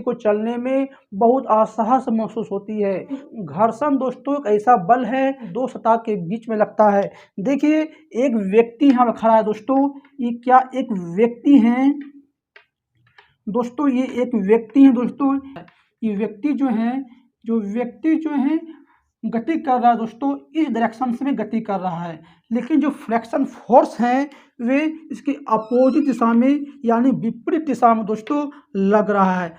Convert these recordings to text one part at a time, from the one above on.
को चलने में बहुत असहज महसूस होती है। घर्षण दोस्तों एक ऐसा बल है दो सतह के बीच में लगता है। देखिए एक व्यक्ति यहाँ खड़ा है दोस्तों, ये क्या एक व्यक्ति है दोस्तों, ये एक व्यक्ति है दोस्तों। ये व्यक्ति जो है गति कर रहा है दोस्तों, इस डायरेक्शन से में गति कर रहा है, लेकिन जो फ्रैक्शन फोर्स है वे इसके अपोजिट दिशा में यानी विपरीत दिशा में दोस्तों लग रहा है,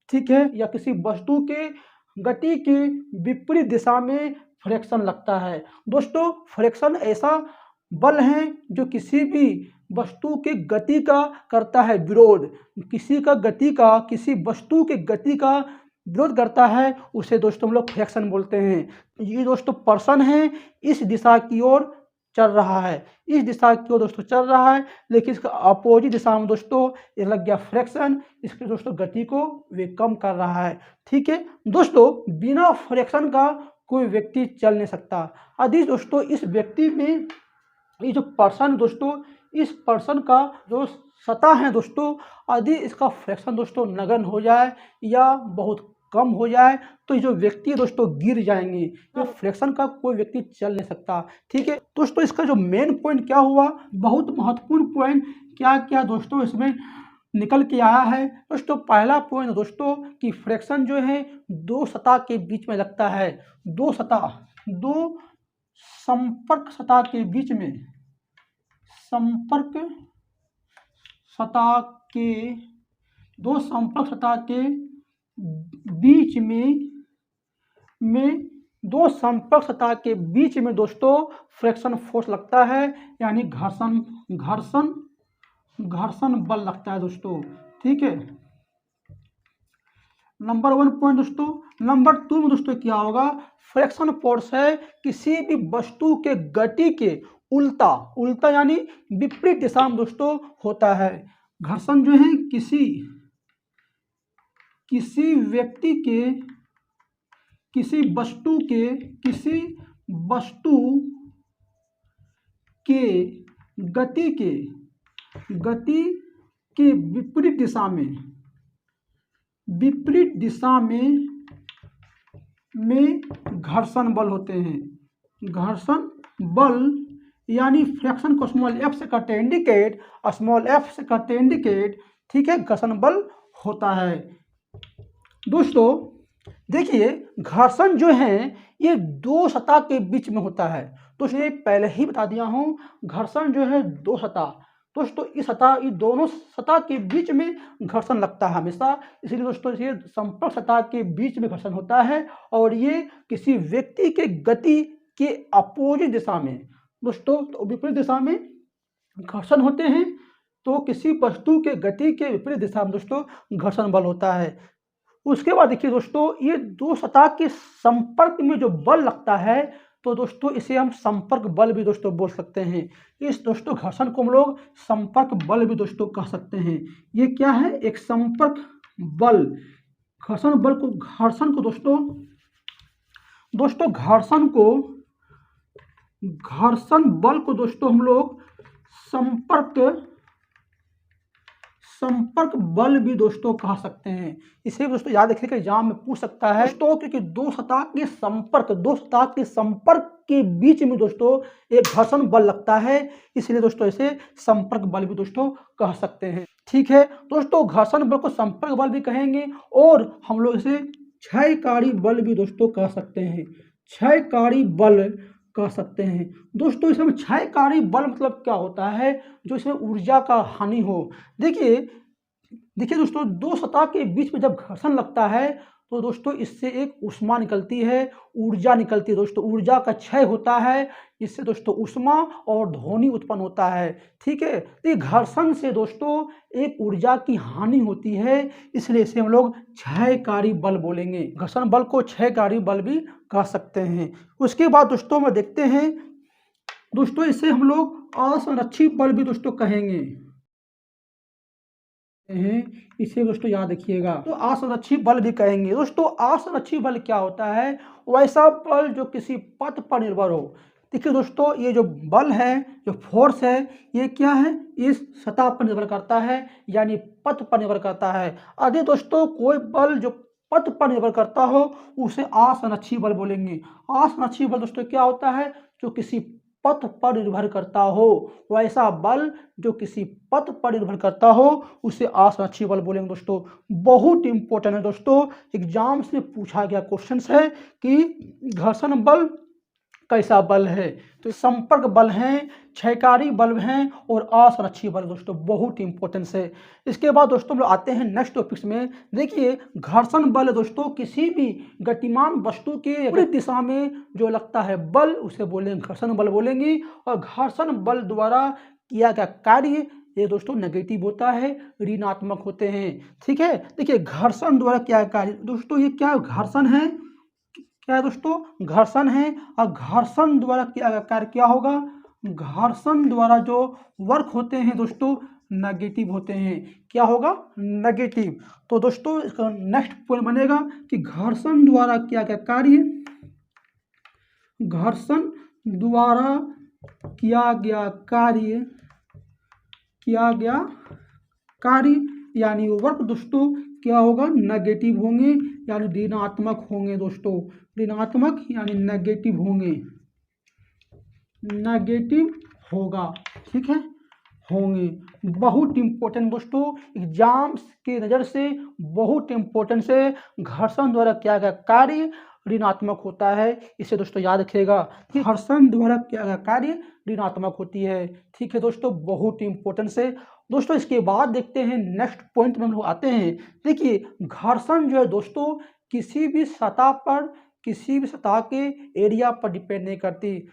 ठीक है। या किसी वस्तु के गति के विपरीत दिशा में फ्रैक्शन लगता है दोस्तों। फ्रैक्शन ऐसा बल है जो किसी भी वस्तु के गति का करता है विरोध, किसी वस्तु के गति का विरोध करता है, उसे दोस्तों हम लोग फ्रैक्शन बोलते हैं। ये दोस्तों पर्सन है, इस दिशा की ओर चल रहा है, इस दिशा की ओर दोस्तों चल रहा है, लेकिन इसका अपोजिट दिशा में दोस्तों ये लग गया फ्रैक्शन, इसकी दोस्तों गति को वे कम कर रहा है, ठीक है दोस्तों। बिना फ्रैक्शन का कोई व्यक्ति चल नहीं सकता। यदि दोस्तों इस व्यक्ति में ये जो पर्सन दोस्तों, इस पर्सन का जो सतह है दोस्तों, यदि इसका फ्रैक्शन दोस्तों नगण्य हो जाए या बहुत कम हो जाए तो ये जो व्यक्ति दोस्तों गिर जाएंगे। तो फ्रैक्शन का कोई व्यक्ति चल नहीं सकता, ठीक है दोस्तों। इसका जो मेन पॉइंट क्या हुआ, बहुत महत्वपूर्ण पॉइंट क्या क्या दोस्तों इसमें निकल के आया है दोस्तों। पहला पॉइंट दोस्तों कि फ्रैक्शन जो है दो सतह के बीच में लगता है, दो संपर्क सतह के बीच में, दो संपर्क सतह के बीच में दोस्तों फ्रैक्शन फोर्स लगता है, यानी घर्षण बल लगता है दोस्तों, ठीक है। नंबर 1 पॉइंट दोस्तों। नंबर 2 में दोस्तों क्या होगा, फ्रैक्शन फोर्स है किसी भी वस्तु के गति के उल्टा यानी विपरीत दिशा में दोस्तों होता है। घर्षण जो है किसी व्यक्ति के किसी वस्तु के गति के विपरीत दिशा में घर्षण बल होते हैं। घर्षण बल यानी फ्रैक्शन को स्मॉल एफ से करते इंडिकेट, ठीक है, घर्षण बल होता है दोस्तों। देखिए घर्षण जो है ये दो सतह के बीच में होता है, तो ये पहले ही बता दिया हूं। घर्षण जो है दो सतह दोस्तों, ये दोनों सतह के बीच में घर्षण लगता है हमेशा, इसलिए दोस्तों ये संपर्क सतह के बीच में घर्षण होता है। और ये किसी व्यक्ति के गति के अपोजिट दिशा में दोस्तों, तो विपरीत दिशा में घर्षण होते हैं, तो किसी वस्तु के गति के विपरीत दिशा में दोस्तों घर्षण बल होता है। उसके बाद देखिए दोस्तों, ये दो सतह के संपर्क में जो बल लगता है, तो दोस्तों इसे हम संपर्क बल भी दोस्तों बोल सकते हैं। इस दोस्तों घर्षण को हम लोग संपर्क बल भी दोस्तों कह सकते हैं। ये क्या है, एक संपर्क बल। घर्षण बल को दोस्तों हम लोग संपर्क बल भी दोस्तों कह सकते हैं। इसे दोस्तों याद रखिएगा, एग्जाम में पूछ सकता है दोस्तों, क्योंकि दो सतह के संपर्क के बीच में दोस्तों एक घर्षण बल लगता है, इसलिए दोस्तों इसे संपर्क बल भी दोस्तों कह सकते हैं, ठीक है दोस्तों। घर्षण बल को संपर्क बल भी कहेंगे, और हम लोग इसे क्षयकारी बल भी दोस्तों कह सकते हैं, क्षयकारी बल कह सकते हैं दोस्तों। इसमें क्षयकारी बल मतलब क्या होता है, जो इसमें ऊर्जा का हानि हो। देखिए दोस्तों, दो सतह के बीच में जब घर्षण लगता है तो दोस्तों इससे एक ऊष्मा निकलती है, ऊर्जा निकलती है दोस्तों, ऊर्जा का क्षय होता है, इससे दोस्तों ऊष्मा और ध्वनि उत्पन्न होता है, ठीक है। तो घर्षण से दोस्तों एक ऊर्जा की हानि होती है, इसलिए इसे हम लोग क्षयकारी बल बोलेंगे। घर्षण बल को क्षयकारी बल भी कह सकते हैं। उसके बाद दोस्तों में देखते हैं दोस्तों, इसे हम लोग असंरक्षित बल भी दोस्तों कहेंगे, इसे दोस्तों याद रखिएगा, तो असंरक्षित बल भी कहेंगे दोस्तों। असंरक्षित बल क्या होता है, वैसा बल जो किसी पथ पर निर्भर हो, देखिए दोस्तों, ये जो बल है, जो फोर्स है, ये क्या है, इस सतह पर निर्भर करता है, यानी पथ पर निर्भर करता है। यदि दोस्तों कोई बल जो पथ पर निर्भर करता हो, उसे असंरक्षी बल बोलेंगे। असंरक्षी बल दोस्तों क्या होता है, जो किसी पथ पर निर्भर करता हो। वैसा बल जो किसी पथ पर निर्भर करता हो, उसे असंरक्षी बल बोलेंगे दोस्तों। बहुत इंपॉर्टेंट है दोस्तों, एग्जाम्स में पूछा गया क्वेश्चन है कि घर्षण बल कैसा बल है। तो संपर्क बल हैं, क्षयकारी बल हैं और असंरक्षी बल दोस्तों, बहुत इंपॉर्टेंस है। इसके बाद दोस्तों हम लोग आते हैं नेक्स्ट टॉपिक्स में। देखिए, घर्षण बल दोस्तों किसी भी गतिमान वस्तु के विपरीत दिशा में जो लगता है बल, उसे बोलेंगे घर्षण बल बोलेंगे। और घर्षण बल द्वारा किया गया कार्य ये दोस्तों नेगेटिव होता है, ऋणात्मक होते हैं। ठीक है, देखिए घर्षण द्वारा क्या कार्य दोस्तों, ये क्या घर्षण है, क्या है दोस्तों, घर्षण है। और घर्षण द्वारा क्या कार्य क्या होगा, घर्षण द्वारा जो वर्क होते हैं दोस्तों नेगेटिव होते हैं। क्या होगा, नेगेटिव। तो दोस्तों इसका नेक्स्ट पॉइंट बनेगा कि घर्षण द्वारा क्या क्या कार्य, घर्षण द्वारा किया गया कार्य यानी वर्क दोस्तों क्या होगा, नेगेटिव होंगे, यानी ऋणात्मक होंगे दोस्तों। ऋणात्मक यानी नेगेटिव होंगे, नेगेटिव होगा। ठीक है, होंगे। बहुत इंपॉर्टेंट दोस्तों, एग्जाम्स के नज़र से बहुत इंपॉर्टेंट से, घर्षण द्वारा किया गया कार्य ऋणात्मक होता है। इसे दोस्तों याद रखिएगा कि घर्षण द्वारा किया गया कार्य ऋणात्मक होती है। ठीक है दोस्तों, बहुत इंपॉर्टेंट से दोस्तों। इसके बाद देखते हैं नेक्स्ट पॉइंट में हम लोग आते हैं। देखिए, घर्षण जो है दोस्तों किसी भी सतह पर, किसी भी सतह के एरिया पर डिपेंड नहीं करती।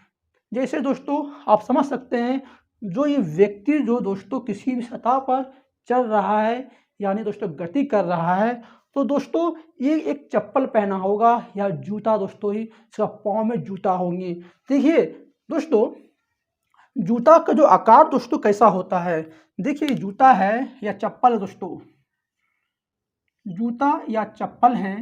जैसे दोस्तों आप समझ सकते हैं, जो ये व्यक्ति जो दोस्तों किसी भी सतह पर चल रहा है, यानी दोस्तों गति कर रहा है, तो दोस्तों ये एक चप्पल पहना होगा या जूता दोस्तों, ही इसका पाँव में जूता होंगे। देखिए दोस्तों, जूता का जो आकार दोस्तों कैसा होता है, देखिए जूता है या चप्पल है दोस्तों, जूता या चप्पल है।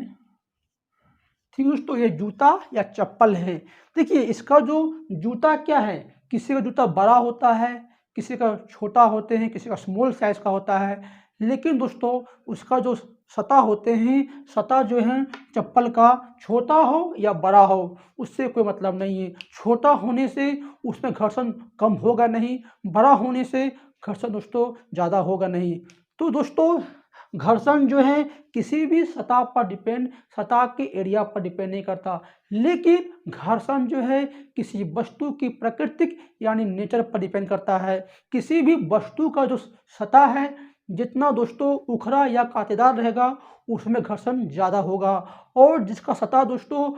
ठीक है दोस्तों, ये जूता या चप्पल है। देखिए इसका जो जूता क्या है, किसी का जूता बड़ा होता है, किसी का छोटा होते हैं, किसी का स्मॉल साइज का होता है। लेकिन दोस्तों उसका जो सतह होते हैं, सतह जो है चप्पल का छोटा हो या बड़ा हो, उससे कोई मतलब नहीं है। छोटा होने से उसमें घर्षण कम होगा नहीं, बड़ा होने से घर्षण दोस्तों ज़्यादा होगा नहीं। तो दोस्तों घर्षण जो है किसी भी सतह पर डिपेंड, सतह के एरिया पर डिपेंड नहीं करता। लेकिन घर्षण जो है किसी वस्तु की प्राकृतिक यानी नेचर पर डिपेंड करता है। किसी भी वस्तु का जो सतह है, जितना दोस्तों उखड़ा या कांटेदार रहेगा, उसमें घर्षण ज़्यादा होगा। और जिसका सतह दोस्तों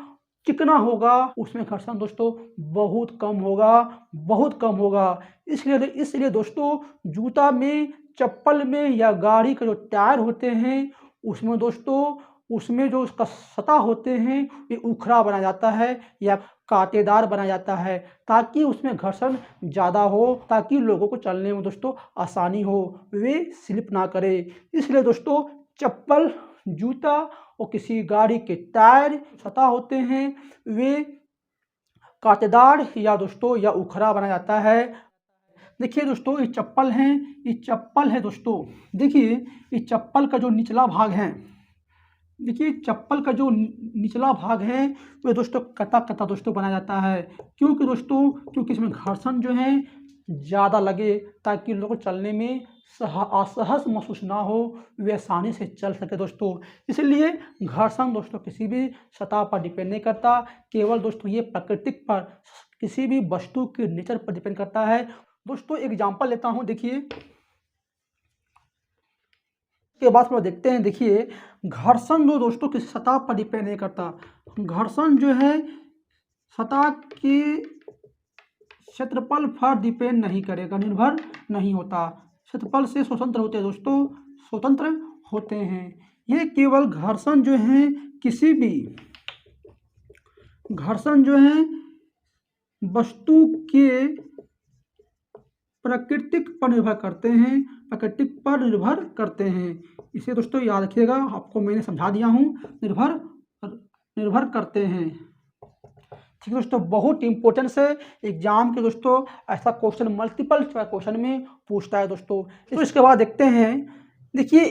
चिकना होगा, उसमें घर्षण दोस्तों बहुत कम होगा, बहुत कम होगा। इसलिए दोस्तों जूता में, चप्पल में या गाड़ी का जो टायर होते हैं, उसमें दोस्तों उसमें जो उसका सतह होते हैं ये उखड़ा बनाया जाता है या कांटेदार बनाया जाता है, ताकि उसमें घर्षण ज़्यादा हो, ताकि लोगों को चलने में दोस्तों आसानी हो, वे स्लिप ना करे। इसलिए दोस्तों चप्पल, जूता और किसी गाड़ी के टायर सतह होते हैं, वे कांटेदार या दोस्तों या उखड़ा बनाया जाता है। देखिए दोस्तों ये चप्पल हैं, ये चप्पल है दोस्तों। देखिए ये चप्पल का जो निचला भाग है, देखिए चप्पल का जो निचला भाग है वो दोस्तों कटा कटा दोस्तों बनाया जाता है। क्योंकि इसमें घर्षण जो है ज़्यादा लगे, ताकि लोगों को चलने में असहज महसूस ना हो, वे आसानी से चल सके दोस्तों। इसलिए घर्षण दोस्तों किसी भी सतह पर डिपेंड नहीं करता, केवल दोस्तों ये प्राकृतिक पर, किसी भी वस्तु के नेचर पर डिपेंड करता है। दोस्तों एग्जाम्पल लेता हूँ, देखिए के बाद में देखते हैं। देखिए घर्षण जो दोस्तों किसी सतह पर डिपेंड नहीं करता, घर्षण जो है सतह के क्षेत्रफल पर डिपेंड नहीं करेगा, निर्भर नहीं होता, क्षेत्रफल से स्वतंत्र होते हैं दोस्तों, स्वतंत्र होते हैं। ये केवल घर्षण जो है किसी भी घर्षण जो है वस्तु के प्राकृतिक पर निर्भर करते हैं, प्राकृतिक पर निर्भर करते हैं। इसे दोस्तों याद रखिएगा, आपको मैंने समझा दिया हूँ, निर्भर करते हैं। ठीक है दोस्तों, बहुत इंपॉर्टेंस है एग्जाम के दोस्तों, ऐसा क्वेश्चन मल्टीपल क्वेश्चन में पूछता है दोस्तों। तो इसके बाद देखते हैं, देखिए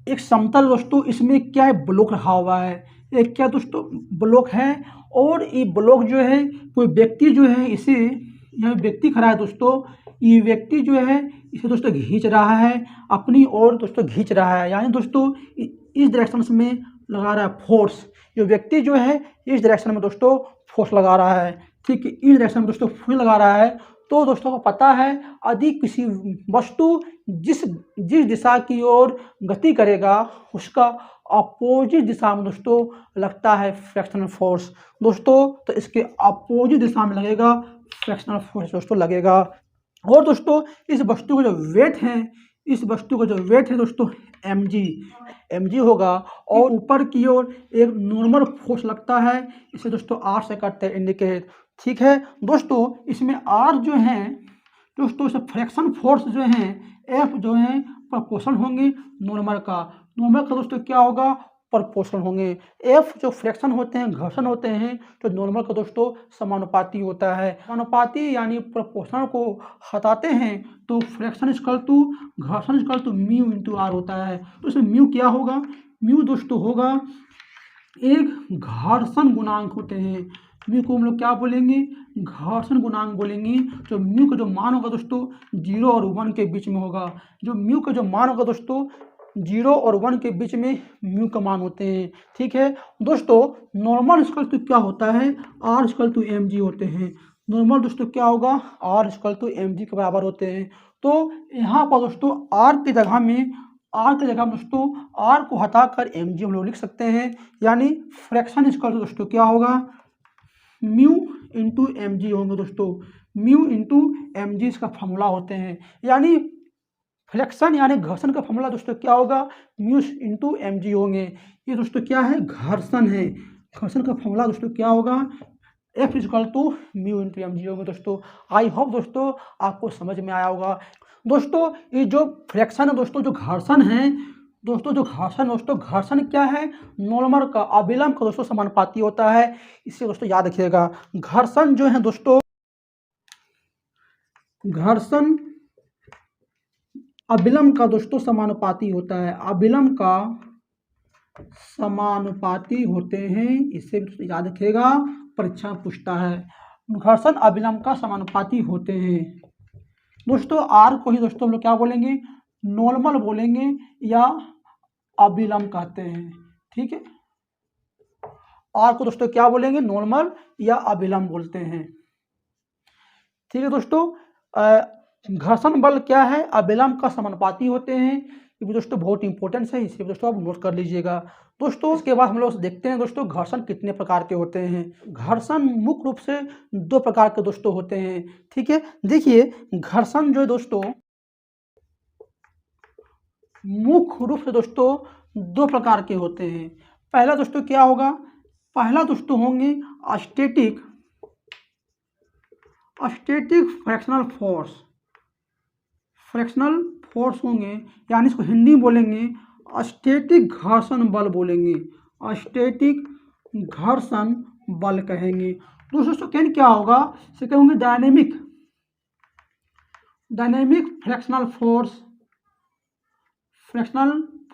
एक समतल दोस्तों, इसमें क्या है, ब्लॉक रखा हुआ है, एक क्या दोस्तों ब्लॉक है, और ये ब्लॉक जो है कोई व्यक्ति जो है इसे, यह व्यक्ति खड़ा है दोस्तों, ये व्यक्ति जो है इसे दोस्तों खींच रहा है अपनी ओर दोस्तों, खींच रहा है, यानी दोस्तों इस डायरेक्शन में लगा रहा है फोर्स। जो व्यक्ति जो है इस डायरेक्शन में दोस्तों फोर्स लगा रहा है, ठीक है, इस डायरेक्शन में दोस्तों फोर्स लगा रहा है। तो दोस्तों को पता है यदि किसी वस्तु जिस जिस दिशा की ओर गति करेगा उसका अपोजिट दिशा में दोस्तों लगता है फ्रैक्शनल फोर्स दोस्तों, तो इसके अपोजिट दिशा में लगेगा फ्रैक्शनल फोर्स दोस्तों लगेगा। और दोस्तों इस वस्तु का जो वेट है, इस वस्तु का जो वेट है दोस्तों mg होगा, और ऊपर की ओर एक नॉर्मल फोर्स लगता है, इसे दोस्तों r से करते हैं इंडिकेट, ठीक है दोस्तों। इसमें r जो है दोस्तों, इसे फ्रैक्शन फोर्स जो है f जो है प्रोपोर्शनल होंगे नॉर्मल का दोस्तों क्या होगा, प्रोपोर्शनल होंगे। f जो फ्रैक्शन होते हैं, घर्षण होते हैं, तो नॉर्मल का दोस्तों समानुपाती होता है। समानुपाती यानी प्रोपोर्शनल को हटाते हैं तो फ्रैक्शन इक्वल टू घर्षण equal to mu into R होता है। तो इसमें म्यू क्या होगा, म्यू दोस्तों होगा एक घर्षण गुणांक होते हैं, म्यू को हम लोग क्या बोलेंगे, घर्षण गुणांक बोलेंगे। तो म्यू का जो मान होगा दोस्तों 0 और 1 के बीच में होगा, जो म्यू का जो मान होगा दोस्तों 0 और 1 के बीच में म्यू का मान होते हैं, ठीक है दोस्तों। नॉर्मल इक्वल टू क्या होता है, r इक्वल टू mg होते हैं। नॉर्मल दोस्तों क्या होगा, r इक्वल टू mg के बराबर होते हैं। तो यहाँ पर दोस्तों r की जगह में दोस्तों r को हटाकर mg हम लोग लिख सकते हैं, यानी फ्रैक्शन इक्वल टू दोस्तों क्या होगा, म्यू इंटू mg होंगे दोस्तों, म्यू इंटू mg इसका फॉर्मूला होते हैं। यानी फ्लैक्शन यानी घर्षण का फॉर्मूला दोस्तों क्या होगा, म्यू इंटू mg होंगे। ये दोस्तों क्या है, घर्षण है, घर्षण का फॉर्मूला दोस्तों क्या होगा, F equal to mu into mg होंगे दोस्तों। आई होप दोस्तों आपको समझ में आया होगा। दोस्तों ये जो फ्रैक्शन है दोस्तों, जो घर्षण है दोस्तों, घर्षण क्या है, नॉर्मल का अविलंब का दोस्तों समानुपाती होता है, इसे दोस्तों याद रखिएगा। घर्षण जो है दोस्तों, घर्षण अविलंब का दोस्तों समानुपाती होता है, अविलंब का समानुपाती होते हैं, इसे याद रखिएगा, परीक्षा पूछता है। घर्षण अविलंब का समानुपाती होते हैं दोस्तों। आर को ही दोस्तों हम लोग क्या बोलेंगे, नॉर्मल बोलेंगे या अविलंब कहते हैं, ठीक है। आर को दोस्तों क्या बोलेंगे, नॉर्मल या अविलंब बोलते हैं, ठीक है दोस्तों। घर्षण बल क्या है, अविलंब का समानुपाती होते हैं, ये भी दोस्तों बहुत इंपॉर्टेंट है, इसे दोस्तों आप नोट कर लीजिएगा। दोस्तों इसके बाद हम लोग देखते हैं दोस्तों घर्षण कितने प्रकार के होते हैं। घर्षण मुख्य रूप से 2 प्रकार के दोस्तों होते हैं, ठीक है। देखिए घर्षण जो है दोस्तों मुख्य रूप से दोस्तों 2 प्रकार के होते हैं। पहला दोस्तों क्या होगा, पहला दोस्तों होंगे स्टैटिक फ्रैक्शनल फोर्स होंगे, यानी इसको हिंदी में बोलेंगे स्टैटिक घर्षण बल बोलेंगे, स्टैटिक घर्षण बल कहेंगे। दूसरा सेकेंड क्या होगा, सेकेंड होंगे डायनेमिक फ्रैक्शनल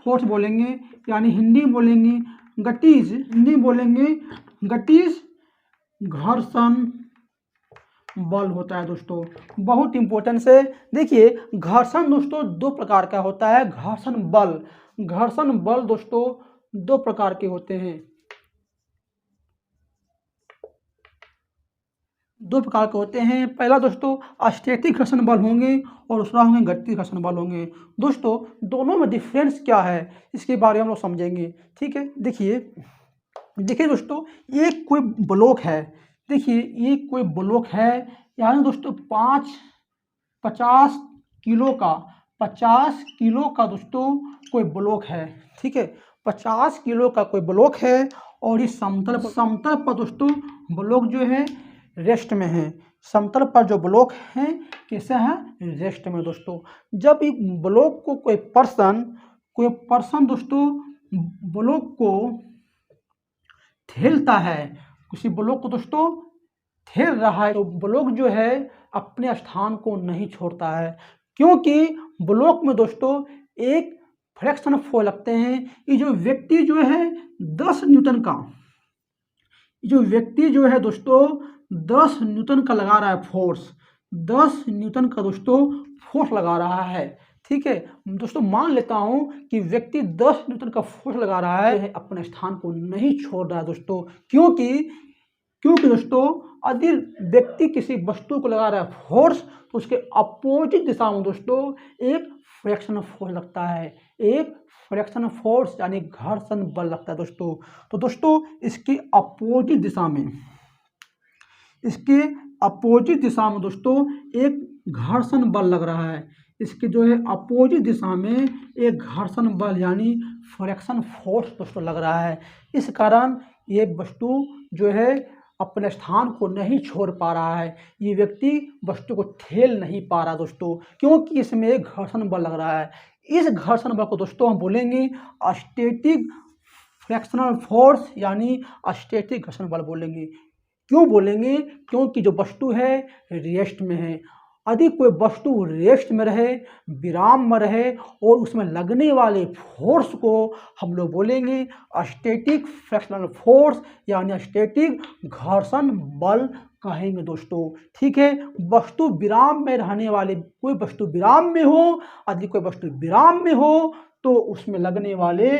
फोर्स बोलेंगे, यानी हिंदी में बोलेंगे गतिज घर्षण बल होता है दोस्तों, बहुत इंपॉर्टेंट है। देखिए घर्षण दोस्तों 2 प्रकार का होता है, घर्षण बल दोस्तों 2 प्रकार के होते हैं, 2 प्रकार के होते हैं। पहला दोस्तों स्टैटिक घर्षण बल होंगे और दूसरा होंगे गतिज घर्षण बल होंगे। दोस्तों दोनों में डिफरेंस क्या है इसके बारे में हम लोग समझेंगे, ठीक है। देखिए दोस्तों ये कोई ब्लॉक है, देखिए ये कोई ब्लॉक है, यानी दोस्तों 50 किलो का दोस्तों कोई ब्लॉक है, ठीक है, 50 किलो का कोई ब्लॉक है, और इस समतल पर दोस्तों ब्लॉक जो है रेस्ट में है। समतल पर जो ब्लॉक है कैसे है, रेस्ट में दोस्तों। जब इस ब्लॉक को कोई पर्सन दोस्तों ब्लॉक को ठेलता है, किसी ब्लॉक को दोस्तों ठेल रहा है तो ब्लॉक जो है अपने स्थान को नहीं छोड़ता है, क्योंकि ब्लॉक में दोस्तों एक फ्रैक्शन फोर्स लगते हैं। ये जो व्यक्ति जो है 10 न्यूटन का, जो व्यक्ति जो है दोस्तों 10 न्यूटन का लगा रहा है फोर्स, 10 न्यूटन का दोस्तों फोर्स लगा रहा है। ठीक है दोस्तों, मान लेता हूं कि व्यक्ति 10 न्यूटन का फोर्स लगा रहा है, अपने स्थान को नहीं छोड़ रहा है दोस्तों, क्योंकि दोस्तों यदि व्यक्ति किसी वस्तु को लगा रहा है फोर्स तो उसके अपोजिट दिशा में दोस्तों एक फ्रैक्शन फोर्स लगता है, एक फ्रैक्शन फोर्स यानी घर्षण बल लगता है दोस्तों। तो दोस्तों इसकी अपोजिट दिशा में, इसके अपोजिट दिशा में दोस्तों एक घर्षण बल लग रहा है, इसके जो है अपोजिट दिशा में एक घर्षण बल यानी फ्रैक्शन फोर्स दोस्तों लग रहा है। इस कारण ये वस्तु जो है अपने स्थान को नहीं छोड़ पा रहा है, ये व्यक्ति वस्तु को ठेल नहीं पा रहा दोस्तों, क्योंकि इसमें एक घर्षण बल लग रहा है। इस घर्षण बल को दोस्तों हम बोलेंगे स्टैटिक फ्रैक्शनल फोर्स यानी स्टैटिक घर्षण बल बोलेंगे। क्यों बोलेंगे? क्योंकि जो वस्तु है रेस्ट में है। यदि कोई वस्तु रेस्ट में रहे, विराम में रहे और उसमें लगने वाले फोर्स को हम लोग बोलेंगे स्टैटिक फ्रैक्शनल फोर्स यानी स्टैटिक घर्षण बल कहेंगे दोस्तों। ठीक है, वस्तु विराम में रहने वाले, कोई वस्तु विराम में हो, यदि कोई वस्तु विराम में हो तो उसमें लगने वाले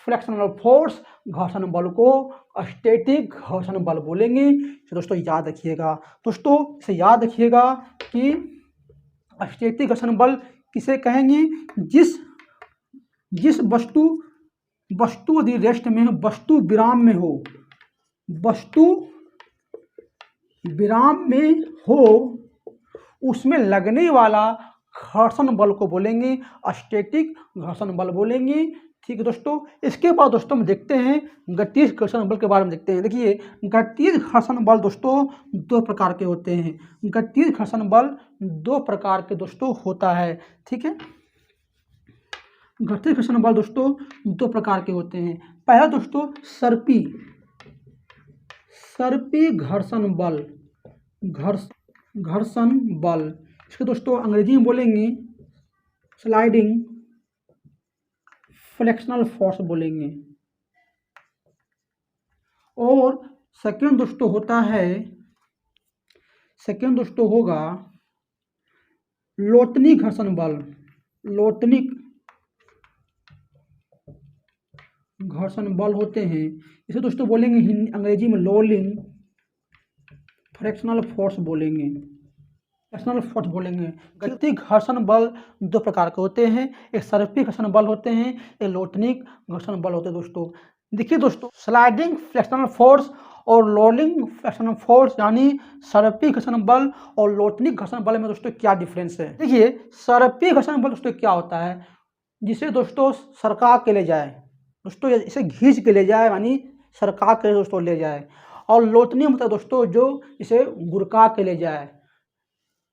फ्रैक्शनल फोर्स घर्षण बल को स्टैटिक घर्षण बल बोलेंगे। तो दोस्तों याद रखिएगा, दोस्तों इसे याद रखिएगा कि स्टैटिक घर्षण बल किसे कहेंगे? जिस वस्तु यदि रेस्ट में हो, वस्तु विराम में हो, वस्तु विराम में हो, उसमें लगने वाला घर्षण बल को बोलेंगे स्टैटिक घर्षण बल बोलेंगे। ठीक है दोस्तों, इसके बाद दोस्तों हम देखते हैं गतिज घर्षण बल के बारे में देखते हैं। देखिए गतिज घर्षण बल दोस्तों दो प्रकार के होते हैं। गतिज घर्षण बल दो प्रकार के दोस्तों होता है। ठीक है, गतिज घर्षण बल दोस्तों दो प्रकार के होते हैं। पहला दोस्तों सर्पी घर्षण बल, घर्षण बल, इसके दोस्तों अंग्रेजी में बोलेंगे स्लाइडिंग फ्रैक्शनल फोर्स बोलेंगे। और सेकेंड दोस्तों होता है, सेकेंड दोस्तों होगा लोतनिक घर्षण बल, लोतनिक घर्षण बल होते हैं। इसे दोस्तों बोलेंगे अंग्रेजी में रोलिंग फ्रैक्शनल फोर्स बोलेंगे, फ्रैक्शनल फोर्स बोलेंगे। गतिज घर्षण बल दो प्रकार के होते हैं, एक सर्पी घर्षण बल होते हैं, एक लोटनिक घर्षण बल होते हैं दोस्तों। देखिए दोस्तों, स्लाइडिंग फ्रैक्शनल फोर्स और रोलिंग फ्रैक्शनल फोर्स यानी सर्पी घर्षण बल और लोटनिक घर्षण बल में दोस्तों क्या डिफरेंस है? देखिए सर्पी घर्षण बल दोस्तों क्या होता है, जिसे दोस्तों सरका के ले जाए, दोस्तों इसे घींच के ले जाए यानी सरका के दोस्तों ले जाए। और लोटनी मतलब दोस्तों जो इसे गुरका के ले जाए,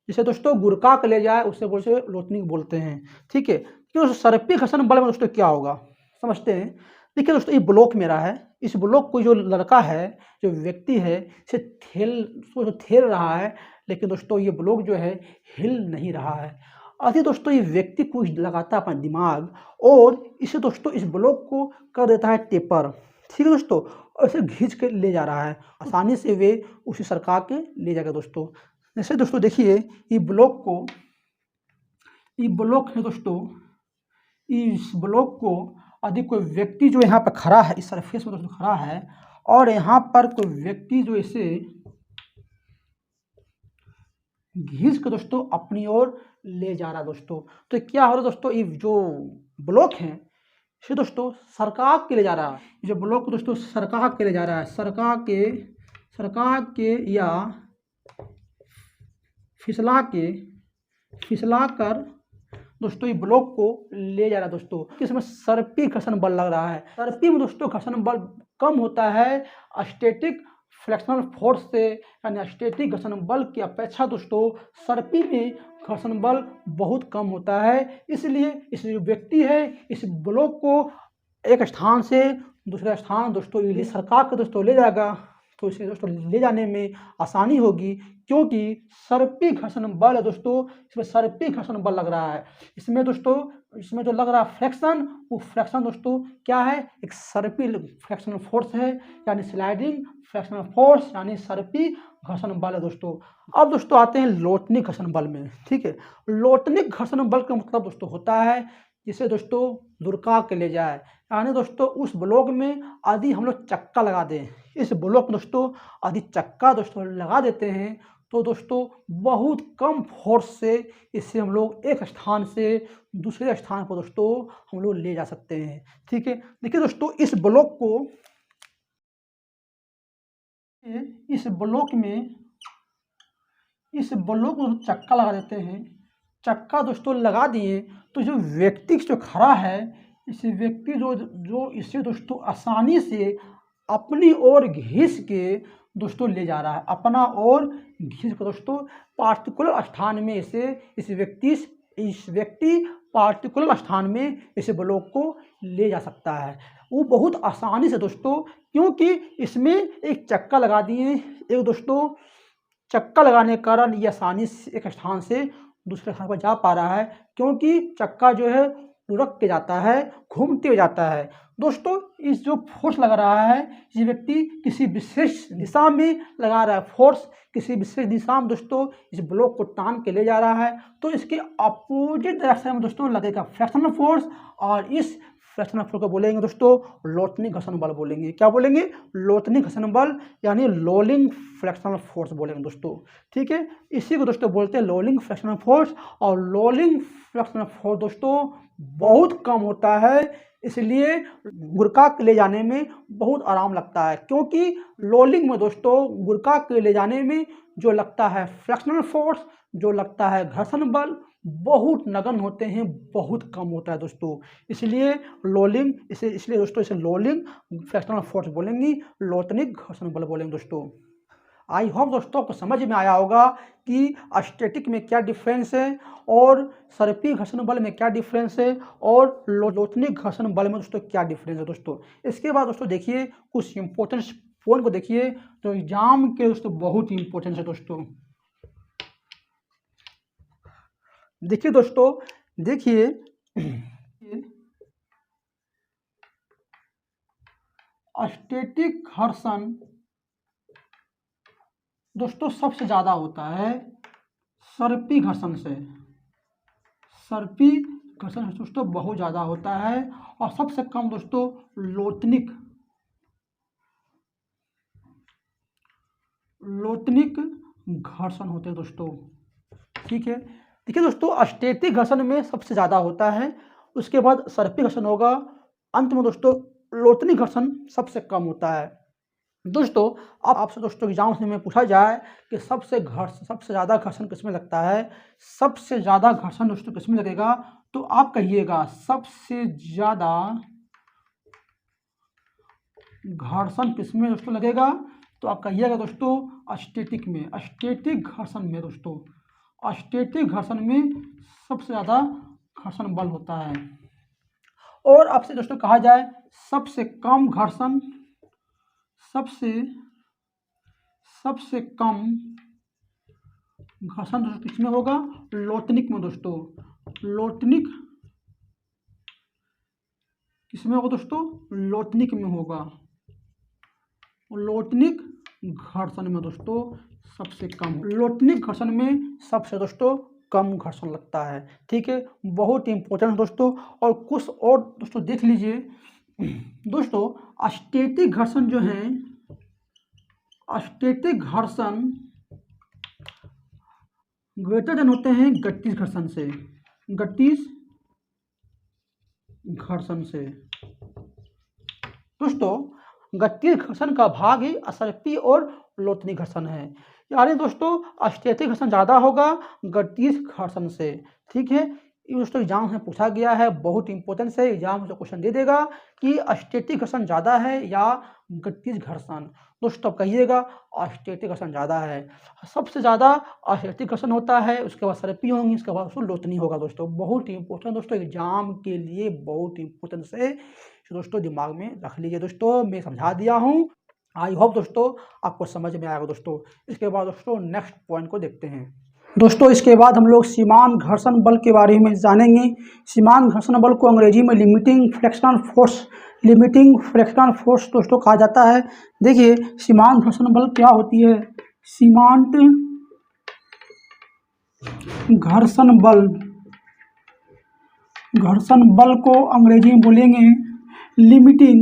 जिसे दोस्तों गुरका के ले जाए उसे लोटनी बोलते हैं। ठीक है, तो सर्पी घर्षण बल में दोस्तों क्या होगा समझते हैं। देखिए दोस्तों, ये ब्लॉक मेरा है, इस ब्लॉक को जो लड़का है, जो व्यक्ति है, इसे ठेल रहा है, लेकिन दोस्तों ये ब्लॉक जो है हिल नहीं रहा है। अभी दोस्तों ये व्यक्ति कुछ लगाता है अपना दिमाग और इसे दोस्तों इस ब्लॉक को कर देता है टेपर। ठीक है दोस्तों, और इसे खींच के ले जा रहा है, आसानी से वे उसे सरका के ले जाएगा दोस्तों। जैसे दोस्तों देखिए ये ब्लॉक को, ये ब्लॉक है दोस्तों, इस ब्लॉक को यदि कोई व्यक्ति जो यहाँ पर खड़ा है, इस सरफेस में दोस्तों खड़ा है, और यहाँ पर कोई व्यक्ति जो इसे घींच के दोस्तों अपनी ओर ले जा रहा है दोस्तों, तो क्या हो रहा है दोस्तों, ये जो ब्लॉक है इसे दोस्तों सरका के ले जा रहा है। जो ब्लॉक को दोस्तों सरका के ले जा रहा है, सरका के या फिसला कर दोस्तों ये ब्लॉक को ले जा रहा है दोस्तों। इसमें सर्पी घर्षण बल लग रहा है। सर्पी में दोस्तों घर्षण बल कम होता है स्टैटिक फ्रैक्शनल फोर्स से, यानी स्टैटिक घर्षण बल की अपेक्षा दोस्तों सर्पी में घर्षण बल बहुत कम होता है। इसलिए इस जो व्यक्ति है इस ब्लॉक को एक स्थान से दूसरे स्थान दोस्तों ये सरका के दोस्तों ले जाएगा। तो इसे दोस्तों ले जाने में आसानी होगी, क्योंकि सर्पी घर्षण बल है दोस्तों, इसमें सर्पी घर्षण बल लग रहा है। इसमें दोस्तों इसमें जो लग रहा है फ्रैक्शन, वो फ्रैक्शन दोस्तों क्या है, एक सर्पी फ्रैक्शनल फोर्स है, यानी स्लाइडिंग फ्रैक्शनल फोर्स, यानी सर्पी घर्षण बल है दोस्तों। अब दोस्तों आते हैं लोटनिक घर्षण बल में। ठीक है, लोटनिक घर्षण बल का मतलब दोस्तों होता है जिसे दोस्तों लुढ़का के ले जाए, यानी दोस्तों उस ब्लॉक में यदि हम लोग चक्का लगा दें, इस ब्लॉक में दोस्तों यदि चक्का दोस्तों लगा देते हैं, तो दोस्तों बहुत कम फोर्स से इसे हम लोग एक स्थान से दूसरे स्थान पर दोस्तों हम लोग ले जा सकते हैं। ठीक है, देखिए दोस्तों इस ब्लॉक में चक्का लगा देते हैं। चक्का दोस्तों लगा दिए तो जो व्यक्ति जो खड़ा है, इस व्यक्ति जो इसे दोस्तों आसानी से अपनी ओर घिस के दोस्तों ले जा रहा है, अपना ओर घिस के दोस्तों पार्टिकुलर स्थान में इस व्यक्ति पार्टिकुलर स्थान में इस ब्लॉक को ले जा सकता है, वो बहुत आसानी से दोस्तों, क्योंकि इसमें एक चक्का लगा दिए। एक दोस्तों चक्का लगाने के कारण ये आसानी से एक स्थान से दूसरे स्थान पर जा पा रहा है, क्योंकि चक्का जो है लुढ़क के जाता है, घूमते हुए जाता है। दोस्तों इस जो फोर्स लगा रहा है, ये व्यक्ति किसी विशेष दिशा में लगा रहा है फोर्स, किसी विशेष दिशा में दोस्तों इस ब्लॉक को तान के ले जा रहा है, तो इसके अपोजिट डायरेक्शन में दोस्तों लगेगा फ्रैक्शनल फोर्स, और इस फ्रैक्शनल फोर्स को बोलेंगे दोस्तों लोटनिक घर्षण बल बोलेंगे। क्या बोलेंगे? लोटनिक घर्षण बल, यानी लोलिंग फ्रैक्शनल फोर्स बोलेंगे दोस्तों। ठीक है, इसी को दोस्तों बोलते हैं लोलिंग फ्रैक्शनल फोर्स। और लोलिंग फ्रैक्शनल फोर्स दोस्तों बहुत कम होता है, इसलिए गुरका के ले जाने में बहुत आराम लगता है, क्योंकि लोलिंग में दोस्तों गुरका के ले जाने में जो लगता है फ्रैक्शनल फोर्स, जो लगता है घर्षण बल, बहुत नगण्य होते हैं, बहुत कम होता है दोस्तों। इसलिए दोस्तों इसे लोलिंग फ्रैक्शनल फोर्स बोलेंगे, लोटनिक घर्षण बल बोलेंगे दोस्तों। आई होप दोस्तों को समझ में आया होगा कि स्टैटिक में क्या डिफरेंस है और सर्पी घर्षण बल में क्या डिफरेंस है और लोटनिक घर्षण बल में दोस्तों क्या डिफरेंस है दोस्तों। इसके बाद दोस्तों देखिए कुछ इंपॉर्टेंट पॉइंट को देखिए जो एग्जाम के दोस्तों बहुत ही इंपॉर्टेंट है दोस्तों। देखिए दोस्तों, देखिए स्टैटिक घर्षण दोस्तों सबसे ज़्यादा होता है सर्पी घर्षण से। सर्पी घर्षण दोस्तों बहुत ज़्यादा होता है, और सबसे कम दोस्तों लोटनिक घर्षण होते हैं दोस्तों। ठीक है, देखिए दोस्तों स्टैटिक घर्षण में सबसे ज़्यादा होता है, उसके बाद सर्पी घर्षण होगा, अंत में दोस्तों लोटनिक घर्षण सबसे कम होता है। दोस्तों अब आपसे दोस्तों एग्जाम में पूछा जाए कि सबसे ज़्यादा घर्षण किसमें लगता है, सबसे ज़्यादा घर्षण दोस्तों किसमें लगेगा, तो आप कहिएगा सबसे ज़्यादा घर्षण किसमें दोस्तों लगेगा, तो आप कहिएगा दोस्तों स्टैटिक में। स्टैटिक घर्षण में दोस्तों, स्टैटिक घर्षण में सबसे ज़्यादा घर्षण बल होता है। और आपसे दोस्तों कहा जाए सबसे कम घर्षण दोस्तों किसमें होगा, लोटनिक में दोस्तों। लोटनिक किसमें होगा दोस्तों, लोटनिक में होगा। लोटनिक घर्षण में दोस्तों सबसे कम, लोटनिक घर्षण में सबसे दोस्तों कम घर्षण लगता है। ठीक है, बहुत इंपॉर्टेंट दोस्तों। और कुछ और दोस्तों देख लीजिए दोस्तों, स्टैटिक घर्षण जो है, स्टैटिक घर्षण ग्रेटर देन होते हैं गतिज घर्षण से। गतिज घर्षण से दोस्तों गतिज घर्षण का भाग ही सर्पी और लोटनिक घर्षण है, यानी दोस्तों स्टैटिक घर्षण ज़्यादा होगा गतिज घर्षण से। ठीक है, ये दोस्तों एग्जाम में पूछा गया है, बहुत इंपॉर्टेंट है, एग्जाम में क्वेश्चन दे देगा कि स्टैटिक घर्षण ज़्यादा है या गतिज घर्षण। दोस्तों कहिएगा स्टैटिक घर्षण ज़्यादा है, सबसे ज़्यादा स्टैटिक घर्षण होता है, उसके बाद सर्पी होंगी, उसके बाद दोस्तों लोटनी होगा। दोस्तों बहुत ही इंपॉर्टेंट दोस्तों, एग्जाम के लिए बहुत इंपॉर्टेंट है, दोस्तों दिमाग में रख लीजिए। दोस्तों मैं समझा दिया हूँ, आई होप दोस्तों आपको समझ में आएगा दोस्तों। इसके बाद दोस्तों नेक्स्ट पॉइंट को देखते हैं दोस्तों। इसके बाद हम लोग सीमांत घर्षण बल के बारे में जानेंगे। सीमांत घर्षण बल को अंग्रेजी में लिमिटिंग फ्रैक्शनल फोर्स दोस्तों कहा जाता है। देखिए सीमांत घर्षण बल क्या होती है। सीमांत घर्षण बल को अंग्रेजी में बोलेंगे लिमिटिंग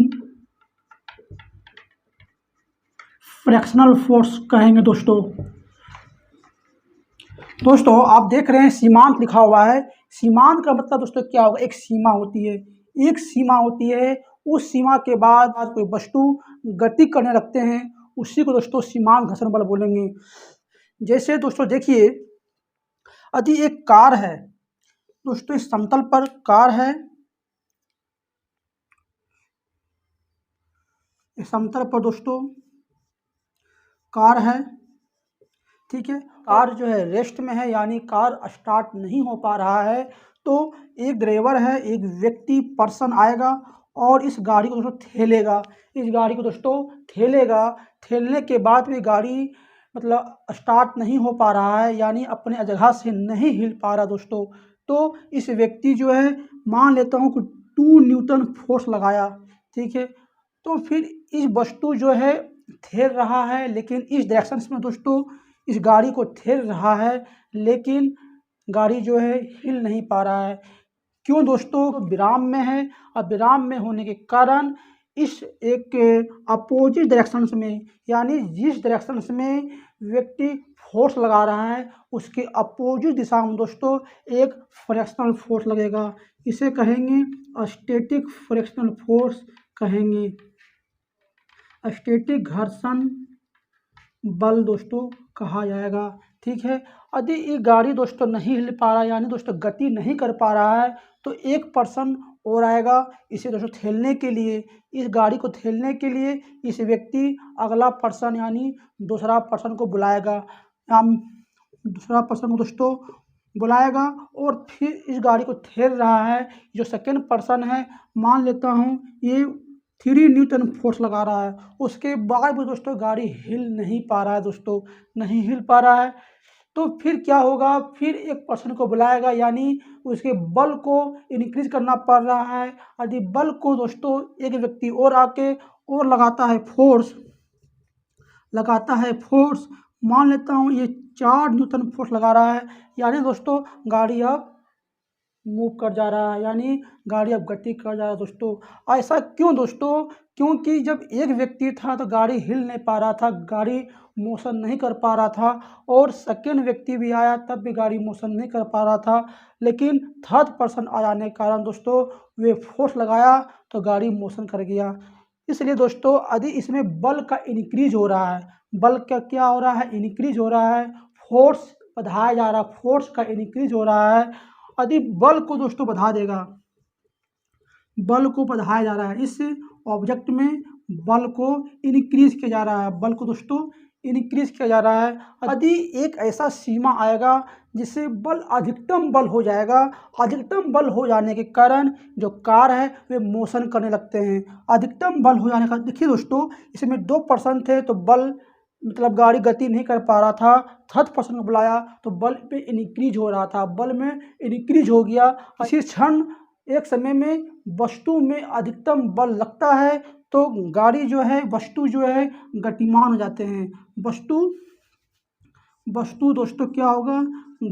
फ्रैक्शनल फोर्स कहेंगे दोस्तों। आप देख रहे हैं सीमांत लिखा हुआ है। सीमांत का मतलब दोस्तों क्या होगा, एक सीमा होती है, एक सीमा होती है, उस सीमा के बाद कोई वस्तु गति करने लगते हैं, उसी को दोस्तों सीमांत घर्षण बल बोलेंगे। जैसे दोस्तों देखिए यदि एक कार है दोस्तों, इस समतल पर कार है, इस समतल पर दोस्तों कार है, ठीक है। कार जो है रेस्ट में है, यानी कार स्टार्ट नहीं हो पा रहा है। तो एक ड्राइवर है, एक व्यक्ति पर्सन आएगा और इस गाड़ी को दोस्तों ठेलेगा। इस गाड़ी को दोस्तों ठेलेगा, ठेलने के बाद भी गाड़ी मतलब स्टार्ट नहीं हो पा रहा है, यानी अपने जगह से नहीं हिल पा रहा दोस्तों। तो इस व्यक्ति जो है, मान लेता हूँ कि 2 न्यूटन फोर्स लगाया, ठीक है। तो फिर इस वस्तु जो है ठेल रहा है, लेकिन इस डायरेक्शन में दोस्तों इस गाड़ी को ठेल रहा है, लेकिन गाड़ी जो है हिल नहीं पा रहा है। क्यों दोस्तों, विराम में है, और विराम में होने के कारण इस एक अपोजिट डायरेक्शंस में, यानी जिस डायरेक्शंस में व्यक्ति फोर्स लगा रहा है उसके अपोजिट दिशा में दोस्तों एक फ्रैक्शनल फोर्स लगेगा। इसे कहेंगे स्टैटिक फ्रैक्शनल फोर्स कहेंगे, स्टैटिक घर्षण बल दोस्तों कहा जाएगा, ठीक है। यदि ये गाड़ी दोस्तों नहीं हिल पा रहा है, यानी दोस्तों गति नहीं कर पा रहा है, तो एक पर्सन और आएगा इसे दोस्तों ठेलने के लिए। इस गाड़ी को ठेलने के लिए इस व्यक्ति अगला पर्सन यानी दूसरा पर्सन को बुलाएगा, दूसरा पर्सन को दोस्तों बुलाएगा और फिर इस गाड़ी को ठेल रहा है। जो सेकेंड पर्सन है, मान लेता हूँ ये 3 न्यूटन फोर्स लगा रहा है, उसके बाद भी दोस्तों गाड़ी हिल नहीं पा रहा है दोस्तों, नहीं हिल पा रहा है। तो फिर क्या होगा, फिर एक पर्सन को बुलाएगा, यानी उसके बल को इंक्रीज करना पड़ रहा है। यदि बल को दोस्तों एक व्यक्ति और आके और लगाता है फोर्स, मान लेता हूँ ये 4 न्यूटन फोर्स लगा रहा है, यानी दोस्तों गाड़ी अब मूव कर जा रहा है, यानी गाड़ी अब गति कर जा रहा है दोस्तों। ऐसा क्यों दोस्तों, क्योंकि जब एक व्यक्ति था तो गाड़ी हिल नहीं पा रहा था, गाड़ी मोशन नहीं कर पा रहा था, और सेकेंड व्यक्ति भी आया तब भी गाड़ी मोशन नहीं कर पा रहा था, लेकिन थर्ड पर्सन आ जाने के कारण दोस्तों वे फोर्स लगाया तो गाड़ी मोशन कर गया। इसलिए दोस्तों यदि इसमें बल का इंक्रीज हो रहा है, बल का क्या हो रहा है, इंक्रीज हो रहा है, फोर्स बढ़ाया जा रहा है, फोर्स का इंक्रीज हो रहा है। यदि बल को दोस्तों बढ़ा देगा, बल को बढ़ाया जा रहा है, इस ऑब्जेक्ट में बल को इंक्रीज किया जा रहा है, बल को दोस्तों इंक्रीज किया जा रहा है। यदि एक ऐसा सीमा आएगा जिससे बल अधिकतम बल हो जाएगा, अधिकतम बल हो जाने के कारण जो कार है वे मोशन करने लगते हैं। अधिकतम बल हो जाने का देखिए दोस्तों, इसमें 2 पर्सन थे तो बल मतलब गाड़ी गति नहीं कर पा रहा था, थर्ड पर्सन को बुलाया तो बल पे इंक्रीज हो रहा था, बल में इंक्रीज हो गया। इसी क्षण एक समय में वस्तु में अधिकतम बल लगता है तो गाड़ी जो है, वस्तु जो है गतिमान हो जाते हैं। वस्तु दोस्तों क्या होगा,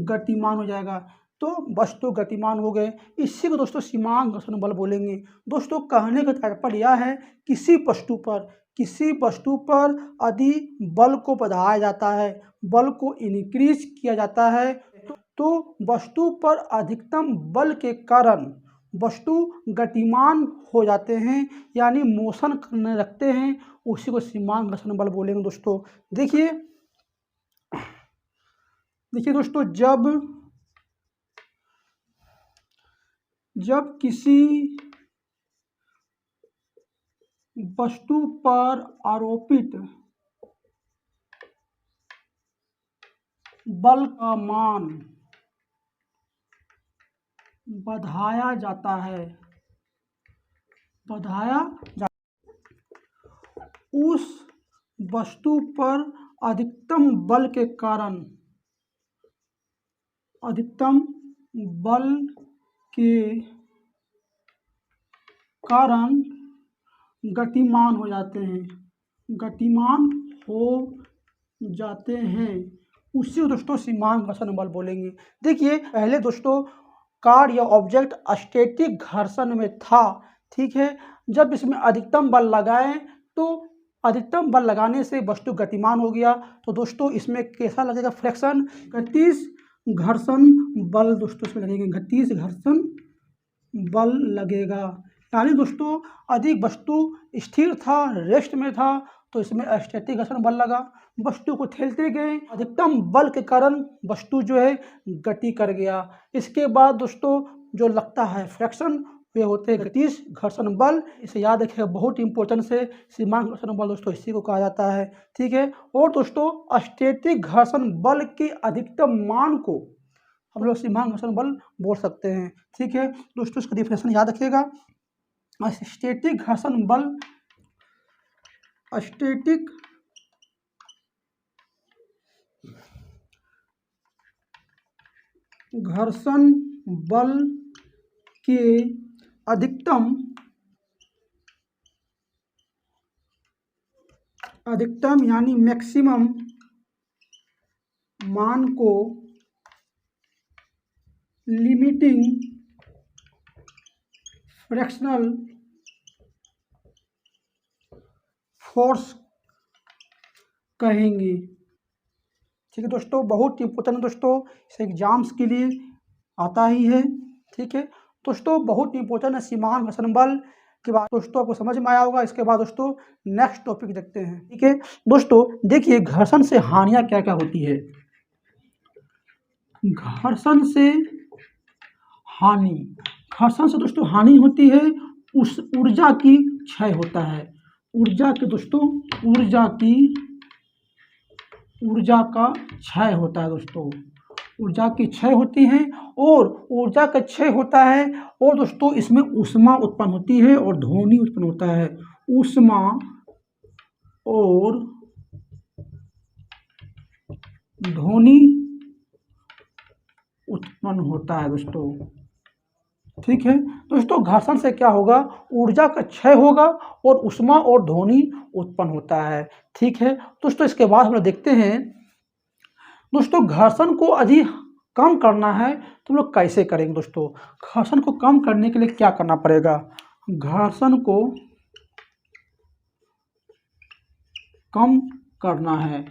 गतिमान हो जाएगा। तो वस्तु गतिमान हो गए, इसी को दोस्तों सीमांत घर्षण बल बोलेंगे। दोस्तों कहने का तात्पर्य यह है, किसी वस्तु पर यदि बल को बढ़ाया जाता है, बल को इंक्रीज किया जाता है, तो वस्तु पर अधिकतम बल के कारण वस्तु गतिमान हो जाते हैं, यानी मोशन करने लगते हैं, उसी को सीमांत घर्षण बल बोलेंगे दोस्तों। देखिए दोस्तों, जब किसी वस्तु पर आरोपित बल का मान बढ़ाया जाता है, उस वस्तु पर अधिकतम बल के कारण, अधिकतम बल के कारण गतिमान हो जाते हैं, गतिमान हो जाते हैं, उसी को दोस्तों सीमांक घर्षण बल बोलेंगे। देखिए पहले दोस्तों कार या ऑब्जेक्ट स्टैटिक घर्षण में था, ठीक है। जब इसमें अधिकतम बल लगाएं तो अधिकतम बल लगाने से वस्तु गतिमान हो गया। तो दोस्तों इसमें कैसा लगेगा फ्रिक्शन, गतिज घर्षण बल दोस्तों इसमें लगेगा, गतिज घर्षण बल लगेगा। यानी दोस्तों अधिक वस्तु स्थिर था, रेस्ट में था, तो इसमें स्टैटिक घर्षण बल लगा। वस्तु को ठेलते गए, अधिकतम बल के कारण वस्तु जो है गति कर गया। इसके बाद दोस्तों जो लगता है फ्रिक्शन, वे होते हैं गतिज घर्षण बल। इसे याद रखिएगा, बहुत इंपॉर्टेंट से सीमांक घर्षण बल दोस्तों इसी को कहा जाता है, ठीक है। और दोस्तों स्टैटिक घर्षण बल के अधिकतम मान को हम लोग सीमांक घर्षण बल बोल सकते हैं, ठीक है। दोस्तों इसका डिफिनेशन याद रखिएगा। स्टैटिक घर्षण बल, स्टैटिक घर्षण बल के अधिकतम यानी मैक्सिमम मान को लिमिटिंग फ्रैक्शनल फोर्स कहेंगे, ठीक है दोस्तों। बहुत इंपॉर्टेंट दोस्तों, इस एग्जाम्स के लिए आता ही है, ठीक है दोस्तों। बहुत इंपॉर्टेंट है सीमांक घर्षण बल के बाद दोस्तों आपको समझ में आया होगा। इसके बाद दोस्तों नेक्स्ट टॉपिक देखते हैं, ठीक है दोस्तों। देखिए घर्षण से हानियां क्या क्या होती है। घर्षण से हानि, घर्षण से दोस्तों हानि होती है, उस ऊर्जा की क्षय होता है, ऊर्जा के दोस्तों ऊर्जा का क्षय होता है दोस्तों, ऊर्जा की क्षय होती है। और ऊर्जा का क्षय होता है और दोस्तों इसमें ऊष्मा उत्पन्न होती है और ध्वनि उत्पन्न होता है, ऊष्मा और ध्वनि उत्पन्न होता है दोस्तों, ठीक है दोस्तों। घर्षण से क्या होगा, ऊर्जा का क्षय होगा और ऊष्मा और ध्वनि उत्पन्न होता है, ठीक है दोस्तों। इसके बाद हम लोग देखते हैं दोस्तों घर्षण को अधिक कम करना है तो हम लोग कैसे करेंगे दोस्तों। घर्षण को कम करने के लिए क्या करना पड़ेगा, घर्षण को कम करना है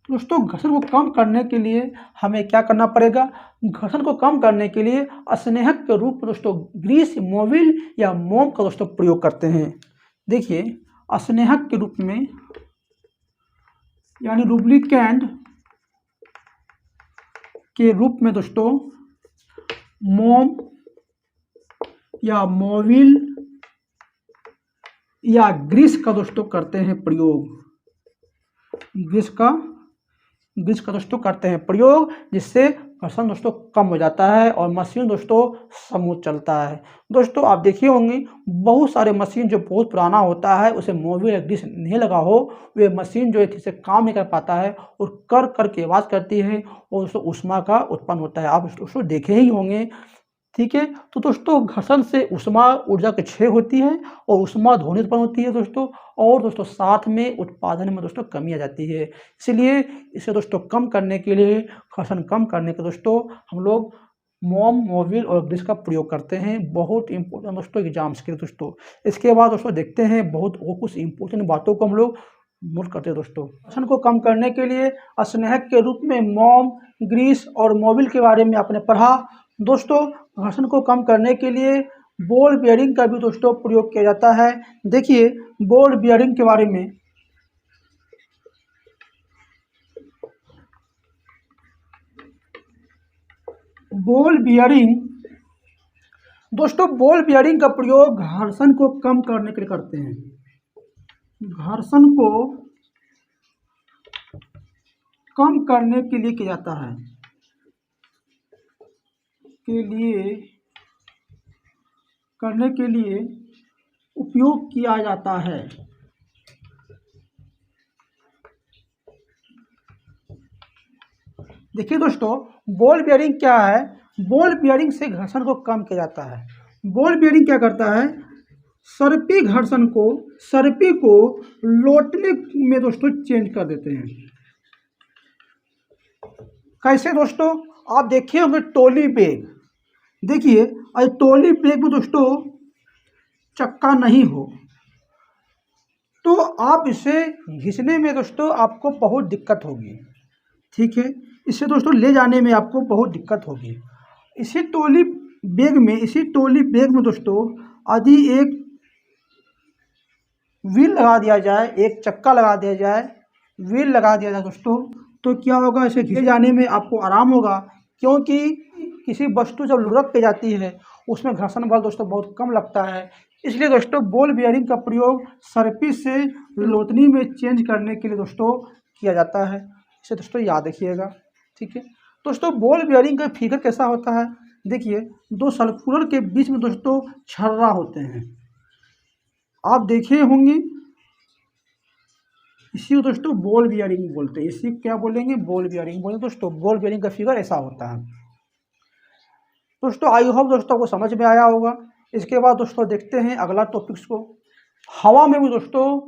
दोस्तों। घर्षण को कम करने के लिए हमें क्या करना पड़ेगा, घर्षण को कम करने के लिए स्नेहक के रूप में दोस्तों ग्रीस, मोबिल या मोम का दोस्तों प्रयोग करते हैं। देखिए स्नेहक के रूप में यानी लुब्रिकेंट के रूप में दोस्तों मोम या मोबिल या ग्रीस का दोस्तों करते हैं प्रयोग, ग्रीस का दोस्तों करते हैं प्रयोग, जिससे घर्षण दोस्तों कम हो जाता है और मशीन दोस्तों स्मूथ चलता है। दोस्तों आप देखिए होंगे बहुत सारे मशीन जो बहुत पुराना होता है, उसे मोबिल या ग्रीस नहीं लगा हो, वे मशीन जो है ठीक से काम नहीं कर पाता है और कर कर के आवाज़ करती है और दोस्तों ऊष्मा का उत्पन्न होता है। आप दोस्तों देखे ही होंगे, ठीक है। तो दोस्तों घर्षण से ऊष्मा ऊर्जा की क्षय होती है और ऊष्मा ध्वनि उत्पन्न होती है दोस्तों, और दोस्तों साथ में उत्पादन में दोस्तों कमी आ जाती है। इसलिए इसे दोस्तों कम करने के लिए, घर्षण कम करने के दोस्तों हम लोग मोम, मोबिल और ग्रीस का प्रयोग करते हैं। बहुत इंपॉर्टेंट दोस्तों एग्जाम्स के लिए दोस्तों। इसके बाद दोस्तों देखते हैं बहुत और कुछ इंपॉर्टेंट बातों को हम लोग नोट करते हैं दोस्तों। घर्षण को कम करने के लिए स्नेहक के रूप में मोम, ग्रीस और मोबिल के बारे में आपने पढ़ा दोस्तों। घर्षण को कम करने के लिए बॉल बियरिंग का भी दोस्तों प्रयोग किया जाता है। देखिए बॉल बियरिंग के बारे में, बॉल बियरिंग दोस्तों, बॉल बियरिंग का प्रयोग घर्षण को कम करने के लिए करते हैं, घर्षण को कम करने के लिए किया जाता है, करने के लिए उपयोग किया जाता है। देखिए दोस्तों, बॉल बियरिंग क्या है? बॉल बियरिंग से घर्षण को कम किया जाता है। बॉल बियरिंग क्या करता है? सर्पी घर्षण को, सर्पी को लौटने में दोस्तों चेंज कर देते हैं। कैसे दोस्तों? आप देखिए होंगे टोली बैग, देखिए अगर टोली बैग में दोस्तों चक्का नहीं हो तो आप इसे घिसने में दोस्तों आपको बहुत दिक्कत होगी, ठीक है। इसे दोस्तों ले जाने में आपको बहुत दिक्कत होगी। इसी टोली बैग में दोस्तों यदि एक व्हील लगा दिया जाए, एक चक्का लगा दिया जाए, व्हील लगा दिया जाए दोस्तों, तो क्या होगा? इसे घिसे जाने में आपको आराम होगा, क्योंकि किसी वस्तु जब लुढ़क के जाती है उसमें घर्षण बल दोस्तों बहुत कम लगता है। इसलिए दोस्तों बॉल बियरिंग का प्रयोग सर्पी से लोतनी में चेंज करने के लिए दोस्तों किया जाता है। इसे दोस्तों याद रखिएगा, ठीक है। दोस्तों बॉल बियरिंग का फिगर कैसा होता है? देखिए, दो सर्कुलर के बीच में दोस्तों छर्रा होते हैं, आप देखे होंगे। इसी को दोस्तों बॉल बियरिंग बोलते हैं। इसी क्या बोलेंगे? बॉल बियरिंग बोलेंगे। दोस्तों बॉल बियरिंग का फिगर ऐसा होता है। दोस्तों आई होप दोस्तों को समझ में आया होगा। इसके बाद दोस्तों देखते हैं अगला टॉपिक्स को। हवा में भी दोस्तों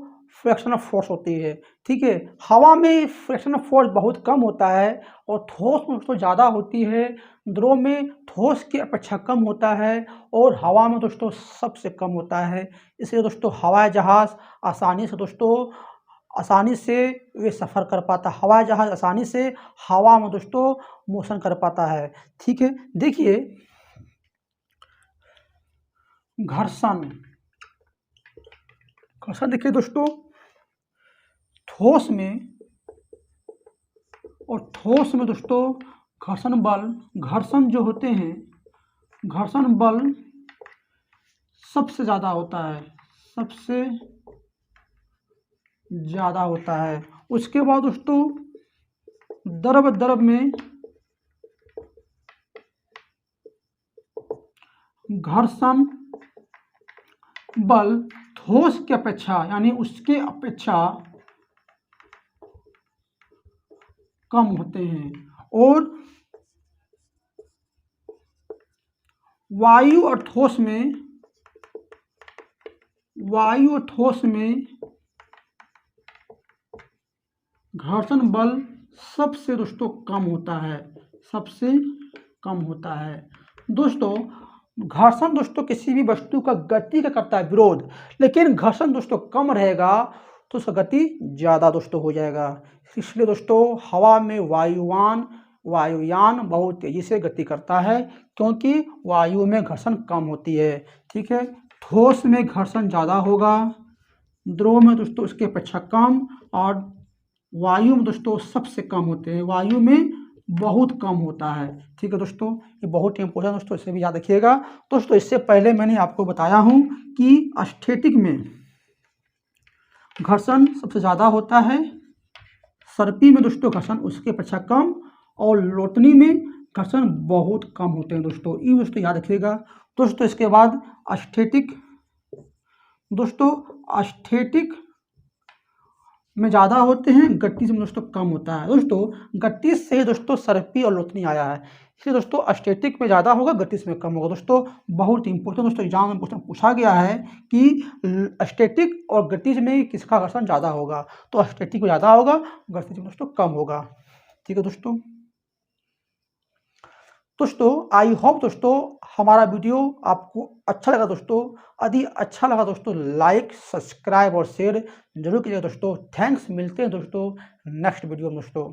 फ्रैक्शन ऑफ फोर्स होती है, ठीक है। हवा में फ्रैक्शन ऑफ फोर्स बहुत कम होता है और ठोस में दोस्तों ज़्यादा होती है। द्रव में ठोस की अपेक्षा कम होता है और हवा में दोस्तों सबसे कम होता है। इसलिए दोस्तों हवाई जहाज़ आसानी से वे सफ़र कर पाता, हवाई जहाज़ आसानी से हवा में दोस्तों मोशन कर पाता है, ठीक है। देखिए घर्षण देखिए दोस्तों, ठोस में दोस्तों घर्षण जो होते हैं, घर्षण बल सबसे ज़्यादा होता है, सबसे ज़्यादा होता है। उसके बाद दोस्तों द्रव में घर्षण बल ठोस की अपेक्षा, यानी उसके अपेक्षा कम होते हैं। और वायु और ठोस में घर्षण बल सबसे दोस्तों कम होता है, सबसे कम होता है। दोस्तों घर्षण दोस्तों किसी भी वस्तु का गति का करता है विरोध, लेकिन घर्षण दोस्तों कम रहेगा तो उसका गति ज़्यादा दोस्तों हो जाएगा। इसलिए दोस्तों हवा में वायुयान बहुत तेज़ी से गति करता है, क्योंकि वायु में घर्षण कम होती है, ठीक है। ठोस में घर्षण ज़्यादा होगा, द्रव में दोस्तों उसके अपेक्षा कम, और वायु में दोस्तों सबसे कम होते हैं, वायु में बहुत कम होता है, ठीक है दोस्तों। ये बहुत इंपॉर्टेंट दोस्तों, इसे भी याद रखिएगा। दोस्तों इससे पहले मैंने आपको बताया हूँ कि स्टैटिक में घर्षण सबसे ज़्यादा होता है, सर्पी में दोस्तों घर्षण उसके अपेक्षा कम, और लोटनी में घर्षण बहुत कम होते हैं दोस्तों। ये दोस्तों याद रखिएगा। दोस्तों इसके बाद स्टैटिक में ज़्यादा होते हैं, गतिज में दोस्तों कम होता है। दोस्तों गतिज से दोस्तों सर्पी और लोटनी आया है, इसलिए दोस्तों स्टैटिक में ज़्यादा होगा, गतिज में कम होगा। दोस्तों बहुत इंपॉर्टेंट दोस्तों एग्जाम में क्वेश्चन पूछा गया है कि स्टैटिक और गतिज में किसका घर्षण ज़्यादा होगा, तो स्टैटिक में ज़्यादा होगा, गतिज में दोस्तों कम होगा, ठीक है दोस्तों। आई होप दोस्तों हमारा वीडियो आपको अच्छा लगा दोस्तों। यदि अच्छा लगा दोस्तों लाइक, सब्सक्राइब और शेयर जरूर कीजिएगा दोस्तों। थैंक्स, मिलते हैं दोस्तों नेक्स्ट वीडियो में दोस्तों।